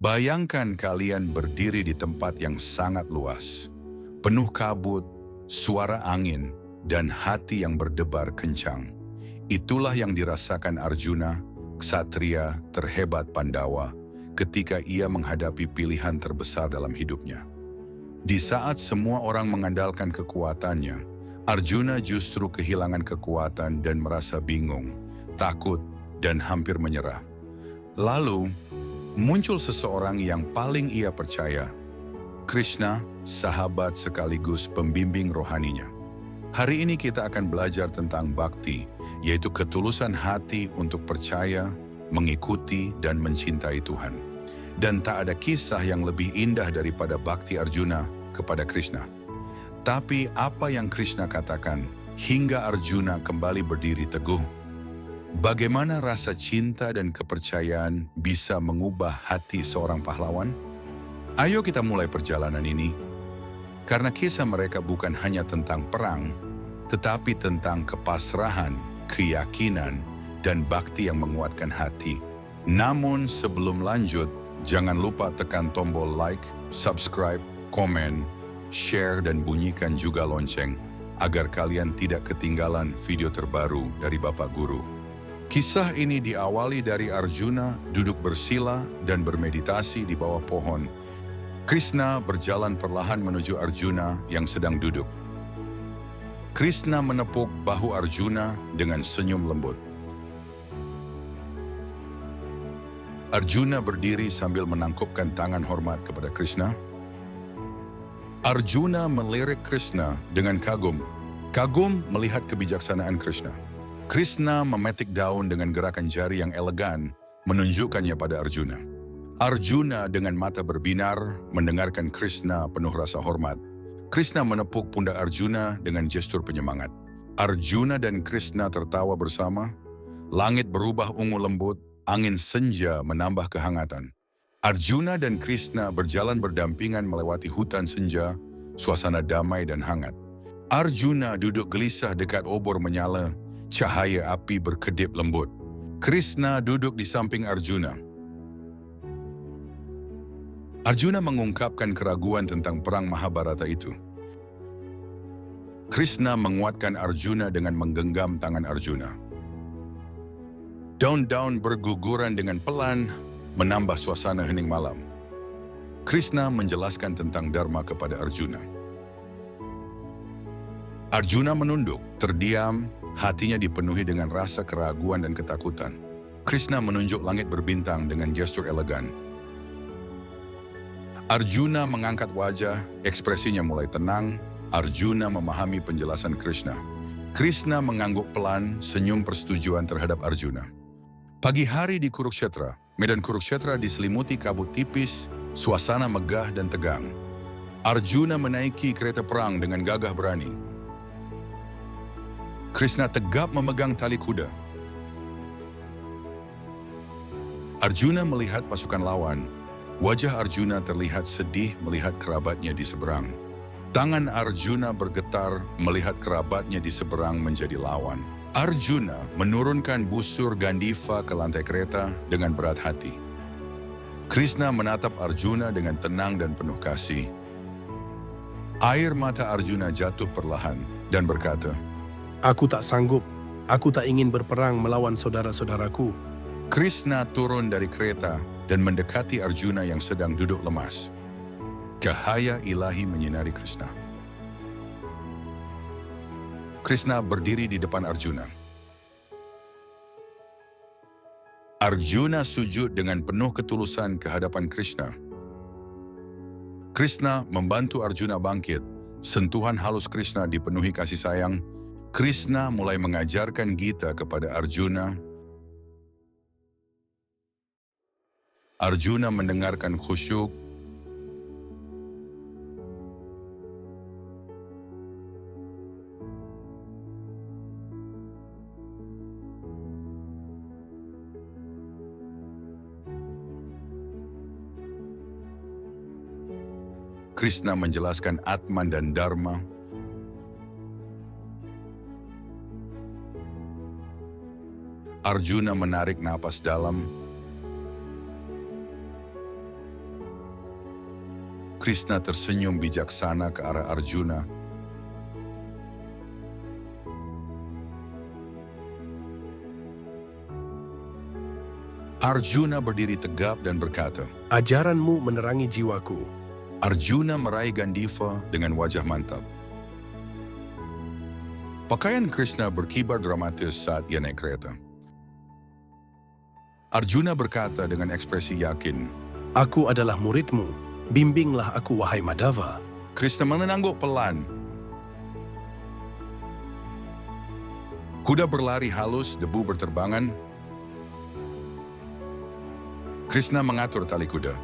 Bayangkan kalian berdiri di tempat yang sangat luas, penuh kabut, suara angin, dan hati yang berdebar kencang. Itulah yang dirasakan Arjuna, ksatria terhebat Pandawa, ketika ia menghadapi pilihan terbesar dalam hidupnya. Di saat semua orang mengandalkan kekuatannya, Arjuna justru kehilangan kekuatan dan merasa bingung, takut, dan hampir menyerah. Lalu, muncul seseorang yang paling ia percaya, Krishna, sahabat sekaligus pembimbing rohaninya. Hari ini kita akan belajar tentang bhakti, yaitu ketulusan hati untuk percaya, mengikuti, dan mencintai Tuhan. Dan tak ada kisah yang lebih indah daripada bhakti Arjuna kepada Krishna. Tapi apa yang Krishna katakan hingga Arjuna kembali berdiri teguh? Bagaimana rasa cinta dan kepercayaan bisa mengubah hati seorang pahlawan? Ayo kita mulai perjalanan ini. Karena kisah mereka bukan hanya tentang perang, tetapi tentang kepasrahan, keyakinan, dan bhakti yang menguatkan hati. Namun sebelum lanjut, jangan lupa tekan tombol like, subscribe, komen, share, dan bunyikan juga lonceng agar kalian tidak ketinggalan video terbaru dari Bapak Guru. Kisah ini diawali dari Arjuna duduk bersila dan bermeditasi di bawah pohon. Krishna berjalan perlahan menuju Arjuna yang sedang duduk. Krishna menepuk bahu Arjuna dengan senyum lembut. Arjuna berdiri sambil menangkupkan tangan hormat kepada Krishna. Arjuna melirik Krishna dengan kagum. Kagum melihat kebijaksanaan Krishna. Krishna memetik daun dengan gerakan jari yang elegan, menunjukkannya pada Arjuna. Arjuna dengan mata berbinar mendengarkan Krishna penuh rasa hormat. Krishna menepuk pundak Arjuna dengan gestur penyemangat. Arjuna dan Krishna tertawa bersama. Langit berubah ungu lembut, angin senja menambah kehangatan. Arjuna dan Krishna berjalan berdampingan melewati hutan senja, suasana damai dan hangat. Arjuna duduk gelisah dekat obor menyala, cahaya api berkedip lembut. Krishna duduk di samping Arjuna. Arjuna mengungkapkan keraguan tentang perang Mahabharata itu. Krishna menguatkan Arjuna dengan menggenggam tangan Arjuna. Daun-daun berguguran dengan pelan, menambah suasana hening malam. Krishna menjelaskan tentang Dharma kepada Arjuna. Arjuna menunduk, terdiam, hatinya dipenuhi dengan rasa keraguan dan ketakutan. Krishna menunjuk langit berbintang dengan gestur elegan. Arjuna mengangkat wajah, ekspresinya mulai tenang. Arjuna memahami penjelasan Krishna. Krishna mengangguk pelan, senyum persetujuan terhadap Arjuna. Pagi hari di Kurukshetra, medan Kurukshetra diselimuti kabut tipis, suasana megah dan tegang. Arjuna menaiki kereta perang dengan gagah berani. Krishna tegap memegang tali kuda. Arjuna melihat pasukan lawan. Wajah Arjuna terlihat sedih melihat kerabatnya di seberang. Tangan Arjuna bergetar melihat kerabatnya di seberang menjadi lawan. Arjuna menurunkan busur Gandiva ke lantai kereta dengan berat hati. Krishna menatap Arjuna dengan tenang dan penuh kasih. Air mata Arjuna jatuh perlahan dan berkata, Aku tak sanggup. Aku tak ingin berperang melawan saudara-saudaraku. Krishna turun dari kereta dan mendekati Arjuna yang sedang duduk lemas. Cahaya ilahi menyinari Krishna. Krishna berdiri di depan Arjuna. Arjuna sujud dengan penuh ketulusan ke hadapan Krishna. Krishna membantu Arjuna bangkit. Sentuhan halus Krishna dipenuhi kasih sayang. Krishna mulai mengajarkan Gita kepada Arjuna. Arjuna mendengarkan khusyuk. Krishna menjelaskan Atman dan Dharma. Arjuna menarik napas dalam. Krishna tersenyum bijaksana ke arah Arjuna. Arjuna berdiri tegap dan berkata, Ajaranmu menerangi jiwaku. Arjuna meraih Gandiva dengan wajah mantap. Pakaian Krishna berkibar dramatis saat ia naik kereta. Arjuna berkata dengan ekspresi yakin, Aku adalah muridmu. Bimbinglah aku, wahai Madhava. Krishna mengangguk pelan. Kuda berlari halus, debu berterbangan. Krishna mengatur tali kuda.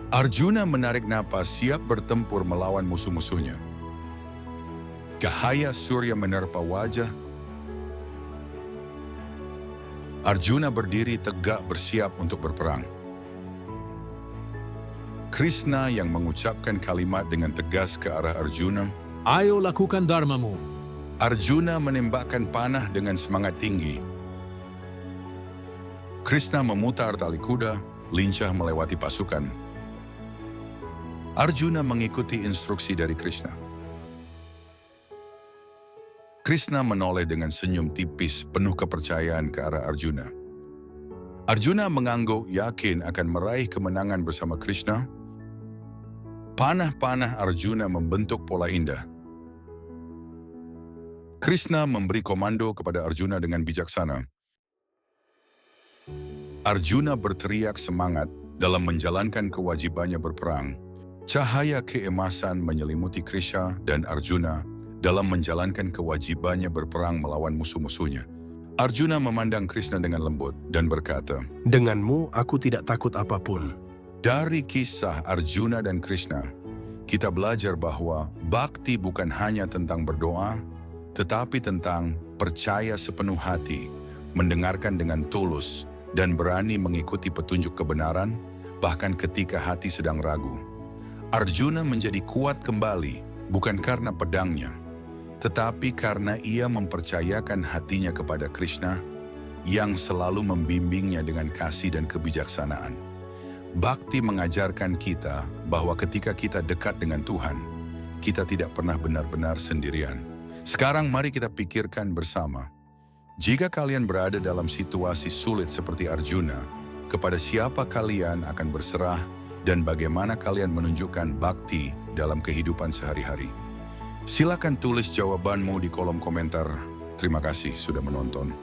Arjuna menarik napas siap bertempur melawan musuh-musuhnya. Cahaya surya menerpa wajah. Arjuna berdiri tegak bersiap untuk berperang. Krishna yang mengucapkan kalimat dengan tegas ke arah Arjuna. Ayo lakukan dharmamu. Arjuna menembakkan panah dengan semangat tinggi. Krishna memutar tali kuda, lincah melewati pasukan. Arjuna mengikuti instruksi dari Krishna. Krishna menoleh dengan senyum tipis penuh kepercayaan ke arah Arjuna. Arjuna mengangguk yakin akan meraih kemenangan bersama Krishna. Panah-panah Arjuna membentuk pola indah. Krishna memberi komando kepada Arjuna dengan bijaksana. Arjuna berteriak semangat dalam menjalankan kewajibannya berperang. Cahaya keemasan menyelimuti Krishna dan Arjuna dalam menjalankan kewajibannya berperang melawan musuh-musuhnya. Arjuna memandang Krishna dengan lembut dan berkata, Denganmu aku tidak takut apapun. Dari kisah Arjuna dan Krishna, kita belajar bahwa bakti bukan hanya tentang berdoa, tetapi tentang percaya sepenuh hati, mendengarkan dengan tulus, dan berani mengikuti petunjuk kebenaran, bahkan ketika hati sedang ragu. Arjuna menjadi kuat kembali, bukan karena pedangnya, tetapi karena ia mempercayakan hatinya kepada Krishna, yang selalu membimbingnya dengan kasih dan kebijaksanaan. Bakti mengajarkan kita bahwa ketika kita dekat dengan Tuhan, kita tidak pernah benar-benar sendirian. Sekarang mari kita pikirkan bersama. Jika kalian berada dalam situasi sulit seperti Arjuna, kepada siapa kalian akan berserah dan bagaimana kalian menunjukkan bakti dalam kehidupan sehari-hari? Silakan tulis jawabanmu di kolom komentar. Terima kasih sudah menonton.